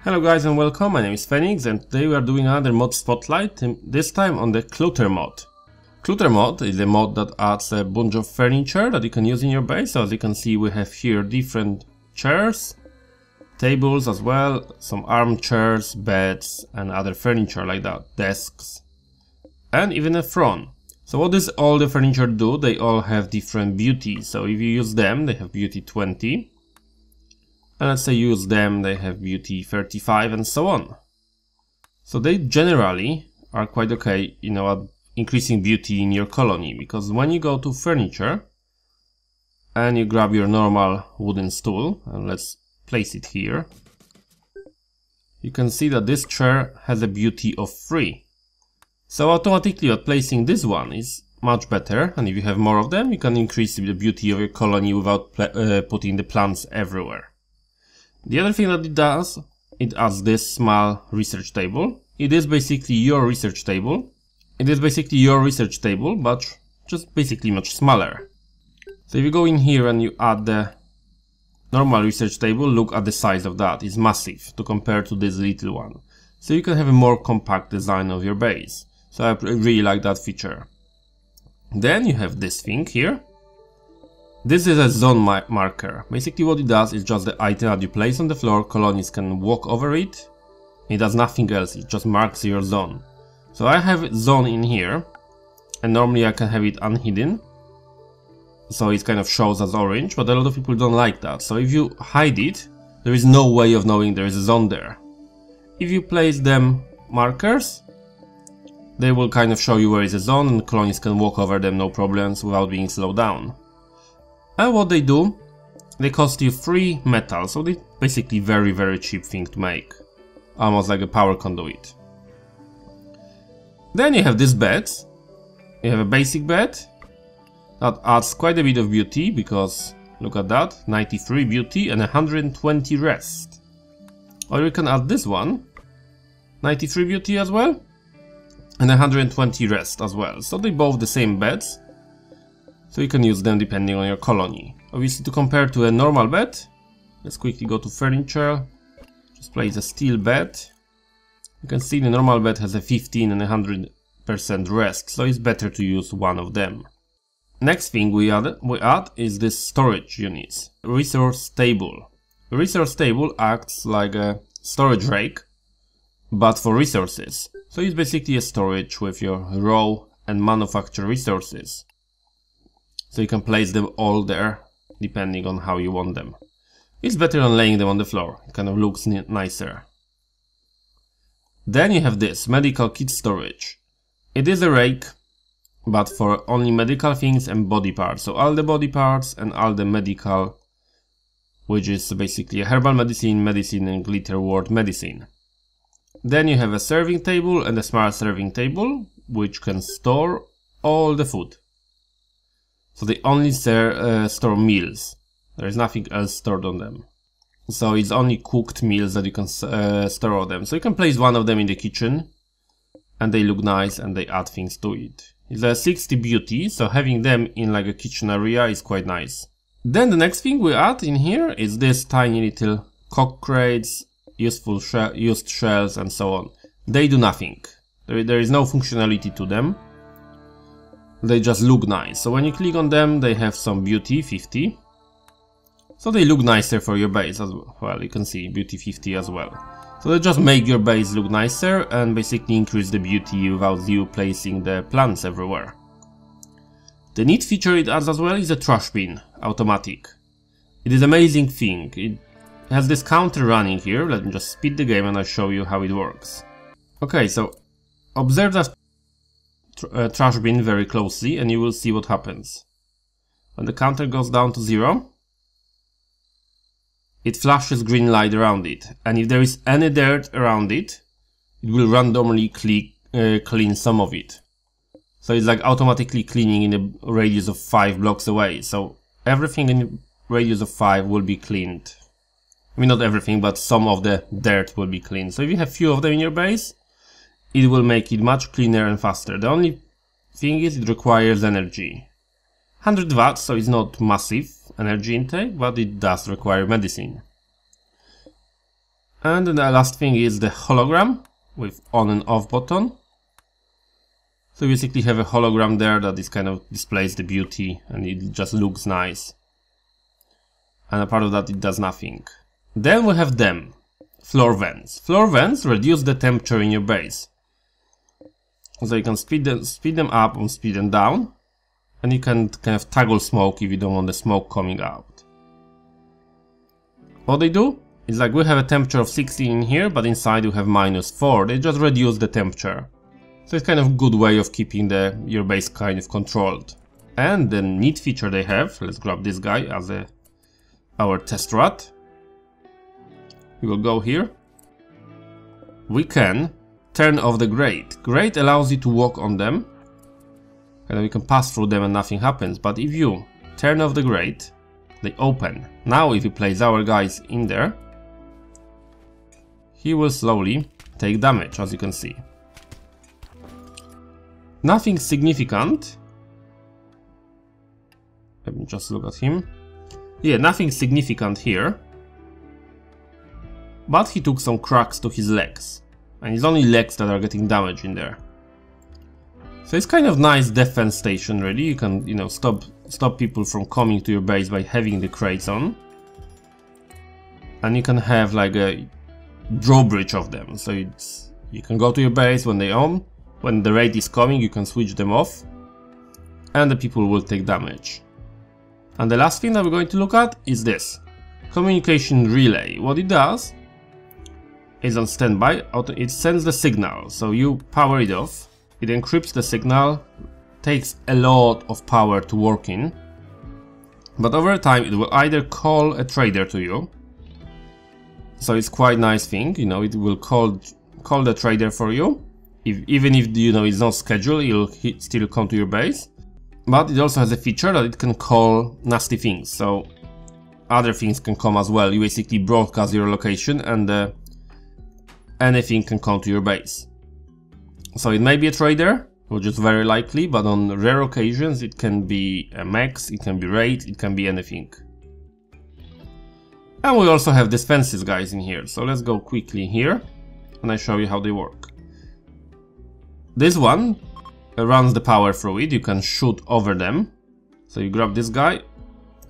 Hello guys and welcome, my name is Feniks and today we are doing another mod spotlight, this time on the Clutter mod. Clutter mod is a mod that adds a bunch of furniture that you can use in your base. So as you can see, we have here different chairs, tables as well, some armchairs, beds and other furniture like that, desks, and even a throne. So what does all the furniture do? They all have different beauty. So if you use them, they have beauty 20. And let's say you use them, they have beauty 35 and so on. So they generally are quite okay, at increasing beauty in your colony, because when you go to furniture and you grab your normal wooden stool, and let's place it here, you can see that this chair has a beauty of 3. So automatically placing this one is much better, and if you have more of them, you can increase the beauty of your colony without putting the plants everywhere. The other thing that it does, it adds this small research table. It is basically your research table. But just basically much smaller. So if you go in here and you add the normal research table, look at the size of that. It's massive to compare to this little one. So you can have a more compact design of your base. So I really like that feature. Then you have this thing here. This is a zone marker. Basically what it does is just the item that you place on the floor, colonists can walk over it. It does nothing else, it just marks your zone. So I have zone in here, and normally I can have it unhidden. So it kind of shows as orange, but a lot of people don't like that. So if you hide it, there is no way of knowing there is a zone there. If you place them markers, they will kind of show you where is a zone, and colonists can walk over them no problems without being slowed down. And what they do, they cost you 3 metal, so they're basically very cheap thing to make. Almost like a power conduit. Then you have this bed. You have a basic bed that adds quite a bit of beauty, because look at that, 93 beauty and 120 rest. Or you can add this one, 93 beauty as well, and 120 rest as well. So they both the same beds. So you can use them depending on your colony. Obviously, to compare to a normal bed, let's quickly go to furniture. Just place a steel bed. You can see the normal bed has a 15 and 100% rest, so it's better to use one of them. Next thing we add is this storage units. Resource table. The resource table acts like a storage rake, but for resources. So it's basically a storage with your raw and manufactured resources. So you can place them all there, depending on how you want them. It's better than laying them on the floor, it kind of looks nicer. Then you have this, medical kit storage. It is a rake, but for only medical things and body parts. So all the body parts and all the medical, which is basically a herbal medicine, and glitter word medicine. Then you have a serving table and a smart serving table, which can store all the food. So they only store meals. There is nothing else stored on them. So it's only cooked meals that you can store on them. So you can place one of them in the kitchen, and they look nice and they add things to it. It's a 60 beauty, so having them in like a kitchen area is quite nice. Then the next thing we add in here is this tiny little cock crates, used shells and so on. They do nothing. There is no functionality to them. They just look nice. So when you click on them, they have some beauty 50. So they look nicer for your base as well. You can see beauty 50 as well. So they just make your base look nicer and basically increase the beauty without you placing the plants everywhere. The neat feature it adds as well is a trash bin, automatic. It is an amazing thing. It has this counter running here. Let me just speed the game and I'll show you how it works. Okay, so observe that trash bin very closely and you will see what happens. When the counter goes down to 0, it flashes green light around it, and if there is any dirt around it, it will randomly clean some of it. So it's like automatically cleaning in a radius of 5 blocks away, so everything in a radius of 5 will be cleaned. I mean, not everything, but some of the dirt will be cleaned. So if you have few of them in your base, it will make it much cleaner and faster. The only thing is it requires energy. 100 watts, so it's not massive energy intake, but it does require medicine. And then the last thing is the hologram with on and off button. So you basically have a hologram there that is kind of displays the beauty and it just looks nice. And apart of that, it does nothing. Then we have them, floor vents. Floor vents reduce the temperature in your base. So you can speed them up and speed them down. And you can kind of toggle smoke if you don't want the smoke coming out. What they do is like we have a temperature of 60 in here, but inside you have -4. They just reduce the temperature. So it's kind of a good way of keeping your base kind of controlled. And the neat feature they have, let's grab this guy as our test rat. We will go here. We can turn off the grate. Grate allows you to walk on them. And we can pass through them and nothing happens. But if you turn off the grate, they open. Now if you place our guys in there, he will slowly take damage, as you can see. Nothing significant. Let me just look at him. Yeah, nothing significant here. But he took some cracks to his legs. And it's only legs that are getting damage in there. So it's kind of nice defense station really. You can, you know, stop people from coming to your base by having the crates on. And you can have like a drawbridge of them. So you can go to your base when they on. When the raid is coming, you can switch them off. And the people will take damage. And the last thing that we're going to look at is this. Communication relay. What it does is on standby, it sends the signal. So you power it off. It encrypts the signal. Takes a lot of power to work in. But over time it will either call a trader to you. So it's quite nice thing, you know, it will call the trader for you. Even if you know it's not scheduled, it'll still come to your base. But it also has a feature that it can call nasty things, so other things can come as well. You basically broadcast your location and anything can come to your base. So it may be a trader, which is very likely, but on rare occasions it can be a max, it can be raid, it can be anything. And we also have these fences guys in here, so let's go quickly here and I show you how they work. This one runs the power through it. You can shoot over them. So you grab this guy,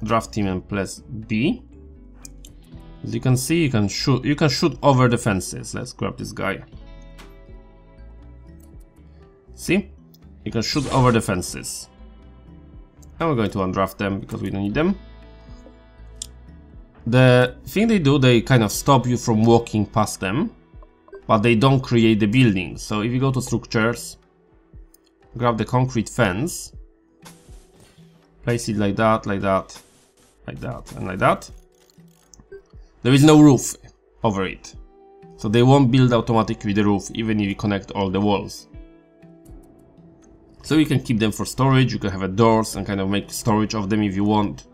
draft him and press B. As you can see, you can shoot over the fences. Let's grab this guy. See? You can shoot over the fences. And we're going to undraft them because we don't need them. The thing they do, they kind of stop you from walking past them. But they don't create the building. So if you go to structures, grab the concrete fence, place it like that, like that, like that, and like that. There is no roof over it. So they won't build automatically the roof, even if you connect all the walls. So you can keep them for storage, you can have doors and kind of make storage of them if you want.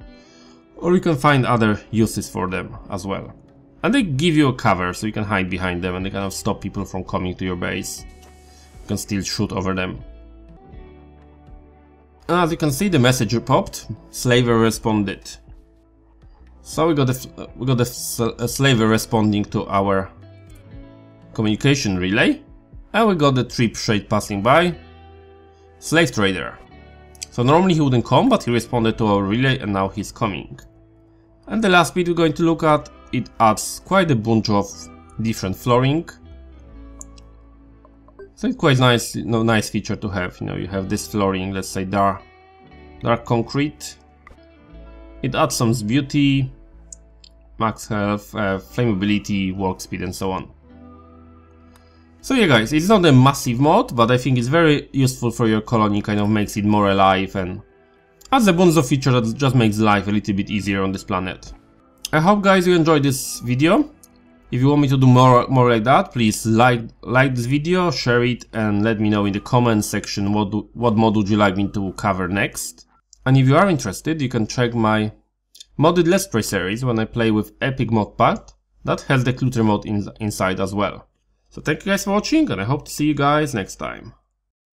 Or you can find other uses for them as well. And they give you a cover, so you can hide behind them and they kind of stop people from coming to your base. You can still shoot over them. And as you can see, the message popped. Slaver responded. So we got a slaver responding to our communication relay. And we got the trip shade passing by. Slave trader. So normally he wouldn't come, but he responded to our relay and now he's coming. And the last bit we're going to look at, it adds quite a bunch of different flooring. So it's quite nice, nice feature to have. You know, you have this flooring, let's say dark concrete. It adds some beauty, max health, flammability, work speed, and so on. So yeah, guys, it's not a massive mod, but I think it's very useful for your colony. Kind of makes it more alive and adds a bonus of feature that just makes life a little bit easier on this planet. I hope guys you enjoyed this video. If you want me to do more like that, please like this video, share it and let me know in the comments section what mod would you like me to cover next. And if you are interested, you can check my modded Let's Play series when I play with Epic Mod Pack that has the Clutter mod inside as well. So thank you guys for watching and I hope to see you guys next time.